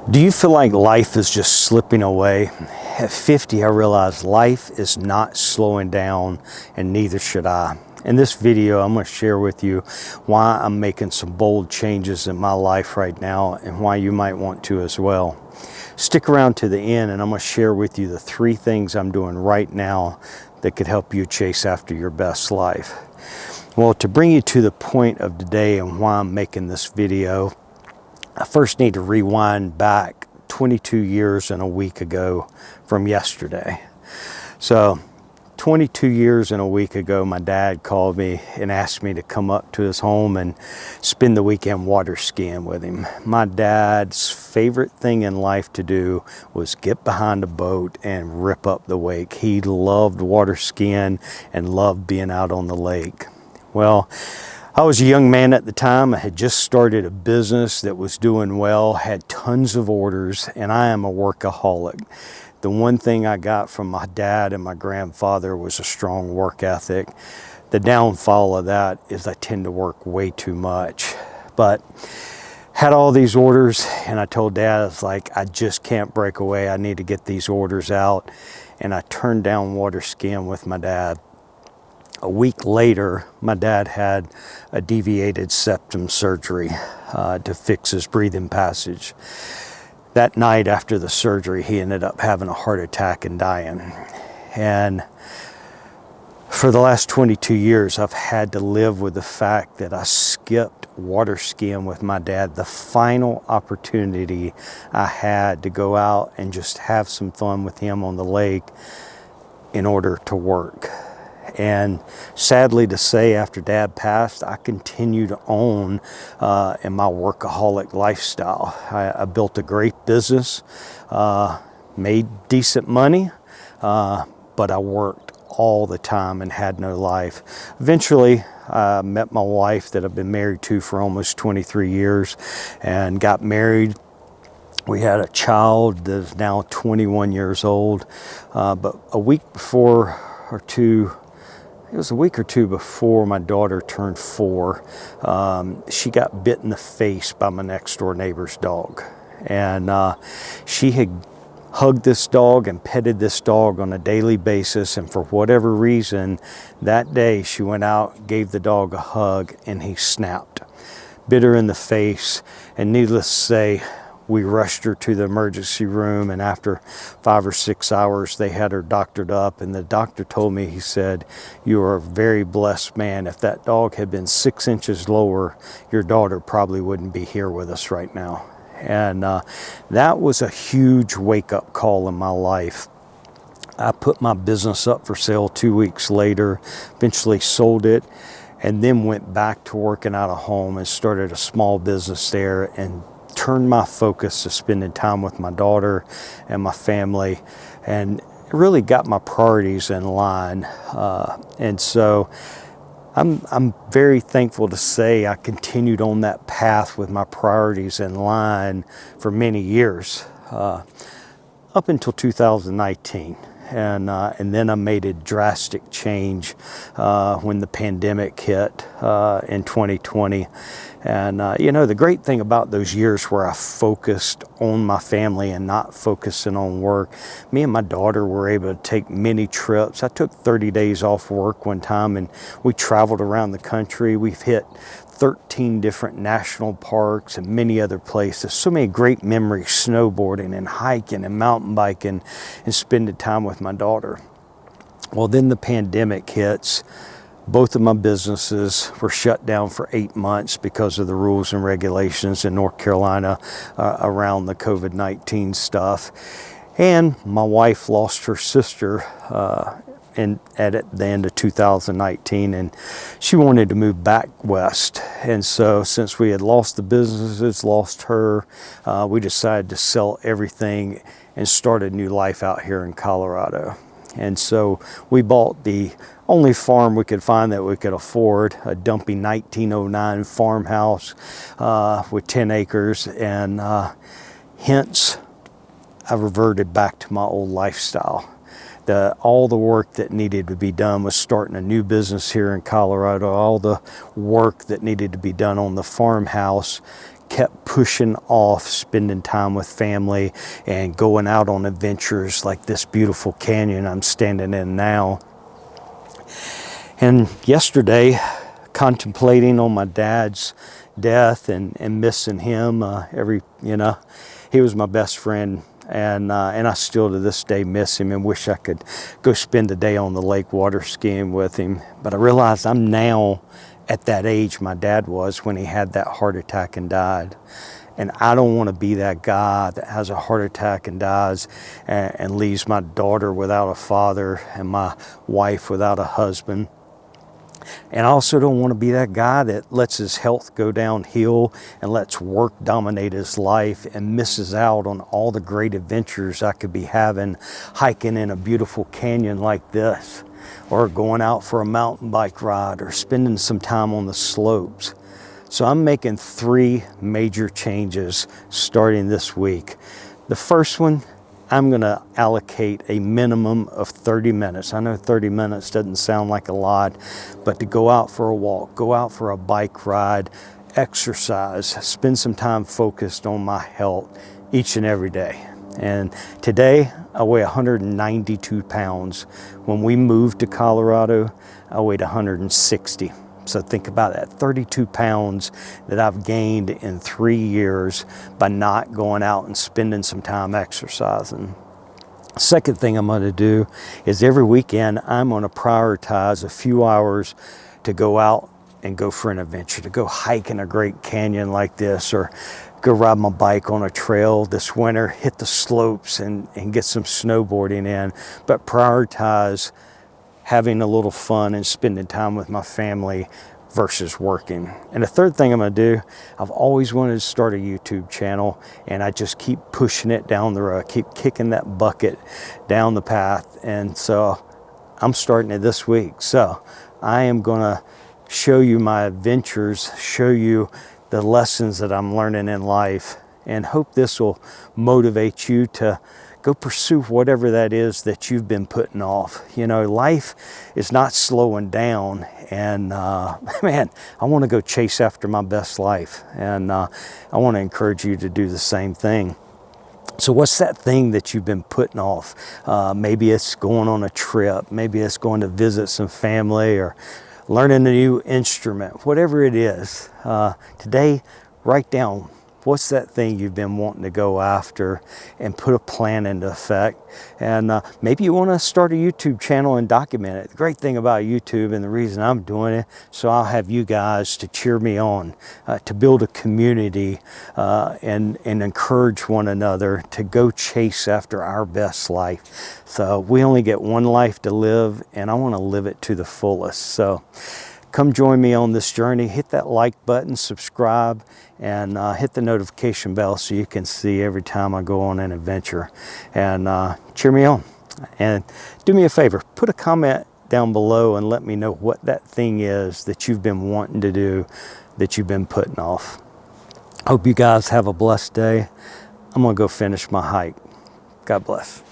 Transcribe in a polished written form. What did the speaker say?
Do you feel like life is just slipping away? At 50, I realized life is not slowing down, and neither should I. In this video, I'm going to share with you why I'm making some bold changes in my life right now and why you might want to as well. Stick around to the end and I'm going to share with you the 3 things I'm doing right now that could help you chase after your best life. Well, to bring you to the point of today and why I'm making this video, I first need to rewind back 22 years and a week ago from yesterday. So 22 years and a week ago, my dad called me and asked me to come up to his home and spend the weekend water skiing with him. My dad's favorite thing in life to do was get behind a boat and rip up the wake. He loved water skiing and loved being out on the lake. Well, I was a young man at the time. I had just started a business that was doing well, had tons of orders, and I am a workaholic. The one thing I got from my dad and my grandfather was a strong work ethic. The downfall of that is I tend to work way too much. But had all these orders, and I told Dad, I was like, I just can't break away. I need to get these orders out. And I turned down water skiing with my dad. A week later, my dad had a deviated septum surgery to fix his breathing passage. That night after the surgery, he ended up having a heart attack and dying. And for the last 22 years, I've had to live with the fact that I skipped water skiing with my dad, the final opportunity I had to go out and just have some fun with him on the lake in order to work. And sadly to say, after Dad passed, I continued on in my workaholic lifestyle. I built a great business, made decent money, but I worked all the time and had no life. Eventually, I met my wife that I've been married to for almost 23 years and got married. We had a child that is now 21 years old, but a week or two before my daughter turned 4, she got bit in the face by my next door neighbor's dog. And she had hugged this dog and petted this dog on a daily basis. And for whatever reason, that day she went out, gave the dog a hug, and he snapped, bit her in the face. And needless to say, we rushed her to the emergency room, and after 5 or 6 hours, they had her doctored up. And the doctor told me, he said, "You are a very blessed man. If that dog had been 6 inches lower, your daughter probably wouldn't be here with us right now." And that was a huge wake-up call in my life. I put my business up for sale 2 weeks later, eventually sold it, and then went back to working out of home and started a small business there and turned my focus to spending time with my daughter and my family, and really got my priorities in line. And so I'm very thankful to say I continued on that path with my priorities in line for many years, up until 2019. And then I made a drastic change when the pandemic hit in 2020. And you know, the great thing about those years where I focused on my family and not focusing on work, me and my daughter were able to take many trips. I took 30 days off work one time and we traveled around the country. We've hit 13 different national parks and many other places. So many great memories, snowboarding and hiking and mountain biking and spending time with my daughter. Well, then the pandemic hits. Both of my businesses were shut down for 8 months because of the rules and regulations in North Carolina around the COVID-19 stuff. And my wife lost her sister at the end of 2019, and she wanted to move back west. And so since we had lost the businesses, lost her, we decided to sell everything and start a new life out here in Colorado. And so we bought the only farm we could find that we could afford, a dumpy 1909 farmhouse with 10 acres. And hence, I reverted back to my old lifestyle. All the work that needed to be done was starting a new business here in Colorado. All the work that needed to be done on the farmhouse kept pushing off spending time with family and going out on adventures like this beautiful canyon I'm standing in now. And yesterday, contemplating on my dad's death and missing him, he was my best friend. And I still to this day miss him and wish I could go spend a day on the lake water skiing with him. But I realized I'm now at that age my dad was when he had that heart attack and died. And I don't want to be that guy that has a heart attack and dies and leaves my daughter without a father and my wife without a husband. And I also don't want to be that guy that lets his health go downhill and lets work dominate his life and misses out on all the great adventures I could be having, hiking in a beautiful canyon like this, or going out for a mountain bike ride, or spending some time on the slopes. So I'm making 3 major changes starting this week. The first one, I'm going to allocate a minimum of 30 minutes. I know 30 minutes doesn't sound like a lot, but to go out for a walk, go out for a bike ride, exercise, spend some time focused on my health each and every day. And today I weigh 192 pounds. When we moved to Colorado, I weighed 160. So think about that, 32 pounds that I've gained in 3 years by not going out and spending some time exercising. Second thing I'm going to do is every weekend I'm going to prioritize a few hours to go out and go for an adventure, to go hike in a great canyon like this, or go ride my bike on a trail this winter, hit the slopes and get some snowboarding in, but prioritize having a little fun and spending time with my family versus working. And the third thing I'm going to do, I've always wanted to start a YouTube channel, and I just keep pushing it down the road, keep kicking that bucket down the path. And so I'm starting it this week. So I am going to show you my adventures, show you the lessons that I'm learning in life, and hope this will motivate you to go pursue whatever that is that you've been putting off. You know, life is not slowing down, and man, I want to go chase after my best life, and I want to encourage you to do the same thing. So what's that thing that you've been putting off? Maybe it's going on a trip, maybe it's going to visit some family, or learning a new instrument, whatever it is. Today, write down, what's that thing you've been wanting to go after, and put a plan into effect. And maybe you want to start a YouTube channel and document it. The great thing about YouTube, and the reason I'm doing it, so I'll have you guys to cheer me on, to build a community and encourage one another to go chase after our best life. So we only get one life to live, and I want to live it to the fullest. So come join me on this journey. Hit that like button, subscribe, and hit the notification bell so you can see every time I go on an adventure. And cheer me on. And do me a favor, put a comment down below and let me know what that thing is that you've been wanting to do, that you've been putting off. Hope you guys have a blessed day. I'm going to go finish my hike. God bless.